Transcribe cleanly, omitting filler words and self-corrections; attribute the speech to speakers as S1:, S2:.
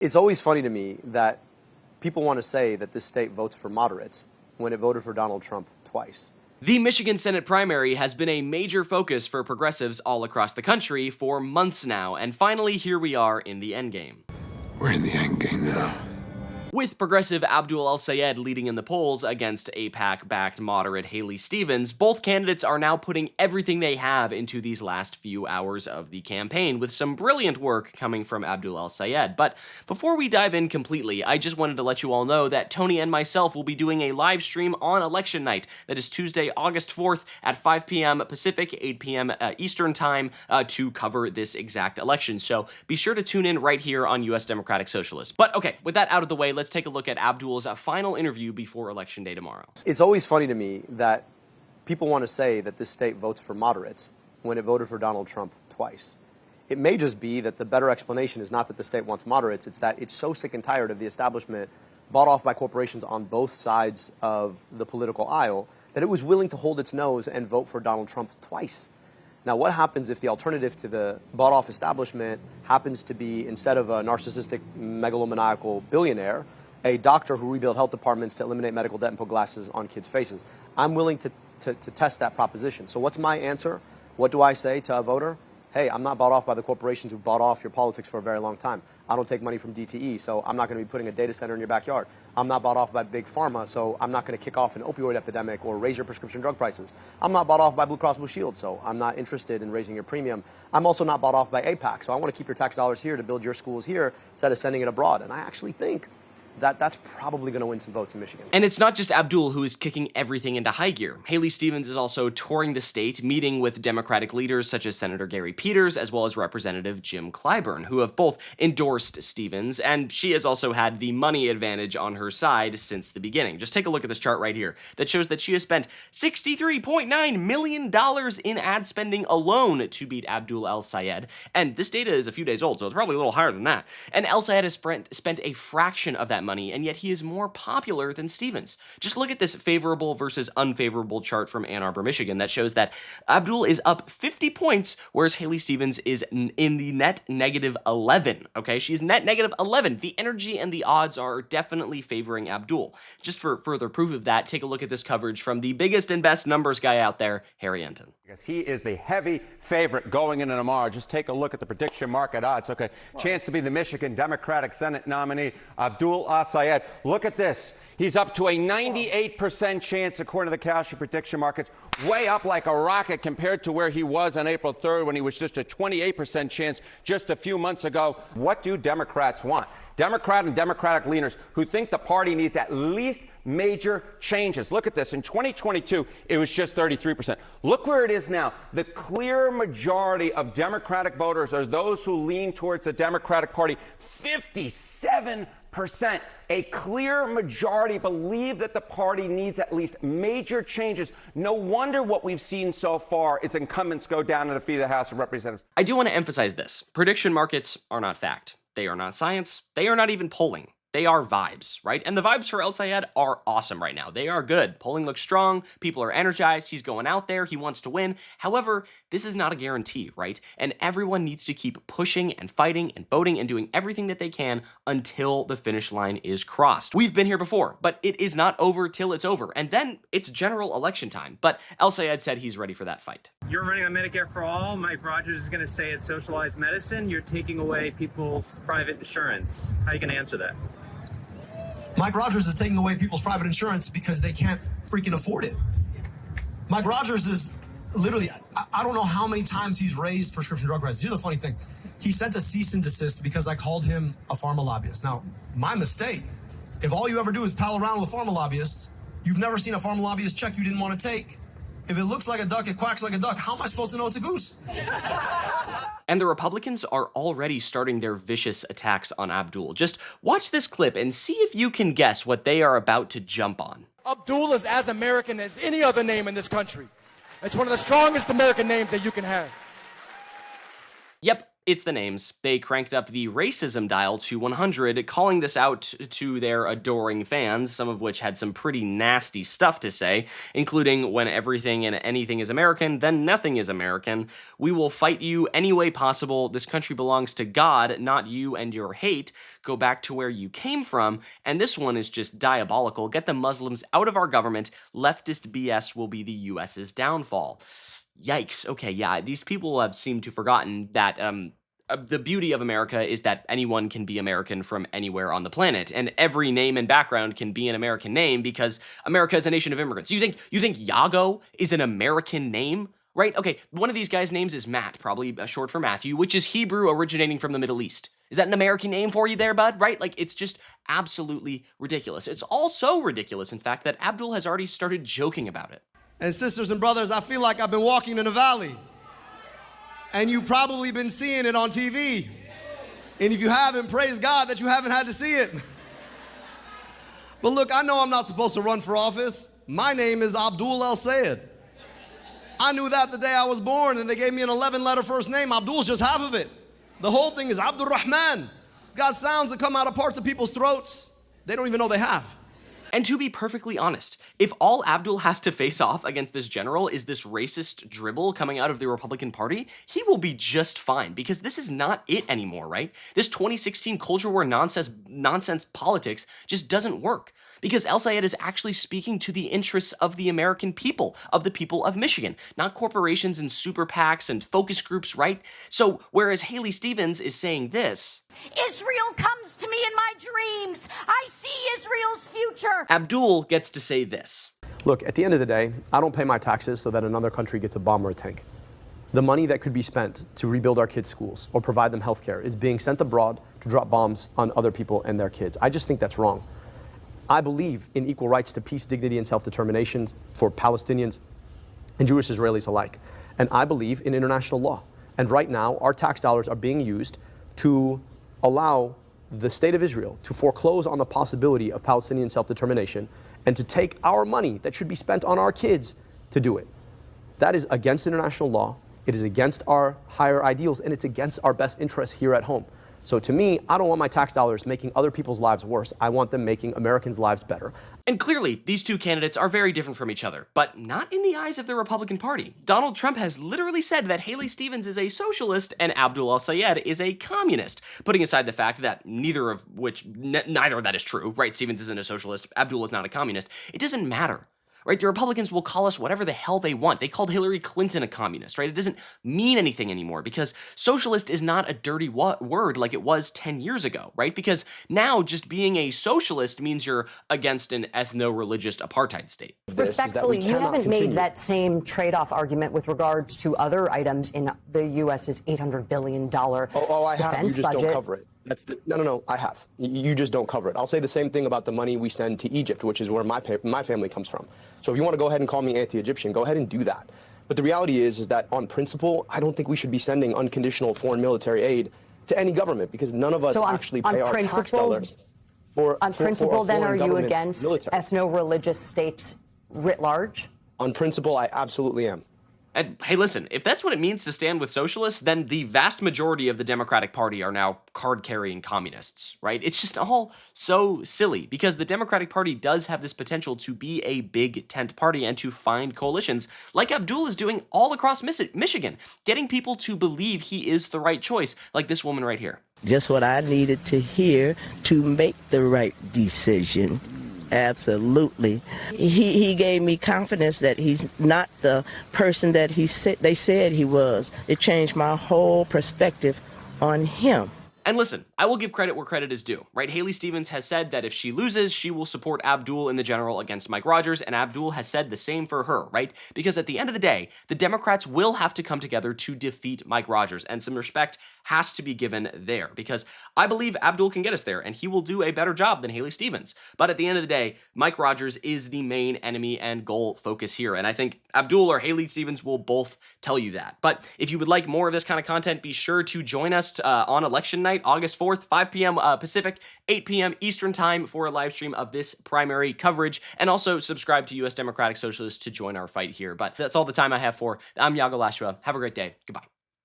S1: It's always funny to me that people want to say that this state votes for moderates when it voted for Donald Trump twice.
S2: The Michigan Senate primary has been a major focus for progressives all across the country for months now, and finally here we are in the endgame.
S3: We're in the endgame now.
S2: With progressive Abdul El-Sayed leading in the polls against AIPAC-backed moderate Haley Stevens, both candidates are now putting everything they have into these last few hours of the campaign, with some brilliant work coming from Abdul El-Sayed. But before we dive in completely, I just wanted to let you all know that Tony and myself will be doing a live stream on election night. That is Tuesday, August 4th at 5 p.m. Pacific, 8 p.m. Eastern Time to cover this exact election. So be sure to tune in right here on US Democratic Socialists. But okay, with that out of the way, let's take a look at Abdul's final interview before Election Day tomorrow.
S1: It's always funny to me that people want to say that this state votes for moderates when it voted for Donald Trump twice. It may just be that the better explanation is not that the state wants moderates, it's that it's so sick and tired of the establishment bought off by corporations on both sides of the political aisle that it was willing to hold its nose and vote for Donald Trump twice. Now, what happens if the alternative to the bought-off establishment happens to be, instead of a narcissistic, megalomaniacal billionaire, a doctor who rebuilt health departments to eliminate medical debt and put glasses on kids' faces? I'm willing to test that proposition. So what's my answer? What do I say to a voter? Hey, I'm not bought off by the corporations who bought off your politics for a very long time. I don't take money from DTE, so I'm not going to be putting a data center in your backyard. I'm not bought off by Big Pharma, so I'm not going to kick off an opioid epidemic or raise your prescription drug prices. I'm not bought off by Blue Cross Blue Shield, so I'm not interested in raising your premium. I'm also not bought off by AIPAC, so I want to keep your tax dollars here to build your schools here instead of sending it abroad. And I actually think that's probably going to win some votes in Michigan.
S2: And it's not just Abdul who is kicking everything into high gear. Haley Stevens is also touring the state, meeting with Democratic leaders such as Senator Gary Peters, as well as Representative Jim Clyburn, who have both endorsed Stevens, and she has also had the money advantage on her side since the beginning. Just take a look at this chart right here that shows that she has spent $63.9 million in ad spending alone to beat Abdul El-Sayed, and this data is a few days old, so it's probably a little higher than that. And El-Sayed has spent a fraction of that money, and yet he is more popular than Stevens. Just look at this favorable versus unfavorable chart from Ann Arbor, Michigan that shows that Abdul is up 50 points, whereas Haley Stevens is in the net negative 11, okay? She's net negative 11. The energy and the odds are definitely favoring Abdul. Just for further proof of that, take a look at this coverage from the biggest and best numbers guy out there, Harry Enton.
S4: Because he is the heavy favorite going into tomorrow. Just take a look at the prediction market odds. Okay, chance to be the Michigan Democratic Senate nominee, Abdul El-Sayed. Look at this. He's up to a 98% chance, according to the Kalshi prediction markets, way up like a rocket compared to where he was on April 3rd when he was just a 28% chance just a few months ago. What do Democrats want? Democrat and Democratic leaners who think the party needs at least major changes. Look at this. In 2022, it was just 33%. Look where it is now. The clear majority of Democratic voters are those who lean towards the Democratic Party. 57%. A clear majority believe that the party needs at least major changes. No wonder what we've seen so far is incumbents go down and defeat the House of Representatives.
S2: I do want to emphasize this. Prediction markets are not fact. They are not science. They are not even polling. They are vibes, right? And the vibes for El-Sayed are awesome right now. They are good. Polling looks strong. People are energized. He's going out there. He wants to win. However, this is not a guarantee, right? And everyone needs to keep pushing and fighting and voting and doing everything that they can until the finish line is crossed. We've been here before, but it is not over till it's over. And then it's general election time. But El-Sayed said he's ready for that fight.
S5: You're running on Medicare for All. Mike Rogers is going to say it's socialized medicine. You're taking away people's private insurance. How are you going to answer that?
S6: Mike Rogers is taking away people's private insurance because they can't freaking afford it. Mike Rogers is literally, I don't know how many times he's raised prescription drug prices. Here's the funny thing. He sent a cease and desist because I called him a pharma lobbyist. Now, my mistake. If all you ever do is pal around with pharma lobbyists, you've never seen a pharma lobbyist check you didn't want to take. If it looks like a duck, it quacks like a duck. How am I supposed to know it's a goose?
S2: And the Republicans are already starting their vicious attacks on Abdul. Just watch this clip and see if you can guess what they are about to jump on.
S7: Abdul is as American as any other name in this country. It's one of the strongest American names that you can have.
S2: Yep, It's the names. They cranked up the racism dial to 100, calling this out to their adoring fans, some of which had some pretty nasty stuff to say, including when everything and anything is American, then nothing is American. We will fight you any way possible. This country belongs to God, not you and your hate. Go back to where you came from. And this one is just diabolical. Get the Muslims out of our government. Leftist BS will be the US's downfall. Yikes. Okay, yeah, these people have seemed to have forgotten that the beauty of America is that anyone can be American from anywhere on the planet, and every name and background can be an American name because America is a nation of immigrants. You think Iago is an American name? Right? Okay, one of these guys' names is Matt, probably short for Matthew, which is Hebrew originating from the Middle East. Is that an American name for you there, bud? Right? Like, it's just absolutely ridiculous. It's all so ridiculous, in fact, that Abdul has already started joking about it.
S6: And sisters and brothers, I feel like I've been walking in the valley. And you've probably been seeing it on TV. And if you haven't, praise God that you haven't had to see it. But look, I know I'm not supposed to run for office. My name is Abdul El-Sayed. I knew that the day I was born, and they gave me an 11-letter first name. Abdul's just half of it. The whole thing is Abdul Rahman. It's got sounds that come out of parts of people's throats they don't even know they have.
S2: And to be perfectly honest, if all Abdul has to face off against this general is this racist dribble coming out of the Republican Party, he will be just fine, because this is not it anymore, right? This 2016 culture war nonsense politics just doesn't work, because El-Sayed is actually speaking to the interests of the American people, of the people of Michigan, not corporations and super PACs and focus groups, right? So whereas Haley Stevens is saying this,
S8: Israel comes to me in my dreams. I see Israel's future.
S2: Abdul gets to say this.
S1: Look, at the end of the day, I don't pay my taxes so that another country gets a bomb or a tank. The money that could be spent to rebuild our kids' schools or provide them health care is being sent abroad to drop bombs on other people and their kids. I just think that's wrong. I believe in equal rights to peace, dignity, and self-determination for Palestinians and Jewish Israelis alike. And I believe in international law. And right now, our tax dollars are being used to allow the state of Israel to foreclose on the possibility of Palestinian self-determination and to take our money that should be spent on our kids to do it. That is against international law. It is against our higher ideals, and it's against our best interests here at home. So to me, I don't want my tax dollars making other people's lives worse. I want them making Americans' lives better.
S2: And clearly, these two candidates are very different from each other, but not in the eyes of the Republican Party. Donald Trump has literally said that Haley Stevens is a socialist and Abdul El-Sayed is a communist, putting aside the fact that neither of that is true, right? Stevens isn't a socialist, Abdul is not a communist. It doesn't matter. Right? The Republicans will call us whatever the hell they want. They called Hillary Clinton a communist, right? It doesn't mean anything anymore because socialist is not a dirty word like it was 10 years ago, right? Because now just being a socialist means you're against an ethno-religious apartheid state.
S9: Respectfully, you haven't made that same trade-off argument with regards to other items in the U.S.'s $800 billion
S1: I have.
S9: defense
S1: You just
S9: budget.
S1: don't cover it. No, I have. You just don't cover it. I'll say the same thing about the money we send to Egypt, which is where my family comes from. So if you want to go ahead and call me anti-Egyptian, go ahead and do that. But the reality is that on principle, I don't think we should be sending unconditional foreign military aid to any government because none of us actually pay our tax dollars for
S9: On principle, then, are you against
S1: military.
S9: ethno-religious states writ large?
S1: On principle, I absolutely am.
S2: And hey, listen, if that's what it means to stand with socialists, then the vast majority of the Democratic Party are now card-carrying communists, right? It's just all so silly because the Democratic Party does have this potential to be a big tent party and to find coalitions like Abdul is doing all across Michigan, getting people to believe he is the right choice, like this woman right here.
S10: Just what I needed to hear to make the right decision. Absolutely. He gave me confidence that he's not the person that they said he was. It changed my whole perspective on him.
S2: And listen, I will give credit where credit is due, right? Haley Stevens has said that if she loses, she will support Abdul in the general against Mike Rogers, and Abdul has said the same for her, right? Because at the end of the day, the Democrats will have to come together to defeat Mike Rogers, and some respect has to be given there, because I believe Abdul can get us there, and he will do a better job than Haley Stevens. But at the end of the day, Mike Rogers is the main enemy and goal focus here, and I think Abdul or Haley Stevens will both tell you that. But if you would like more of this kind of content, be sure to join us on election night, August 4th, 5 p.m. Pacific, 8 p.m. Eastern time for a live stream of this primary coverage, and also subscribe to US Democratic Socialists to join our fight here. But that's all the time I have for. I'm Iago Lashua. Have a great day. Goodbye.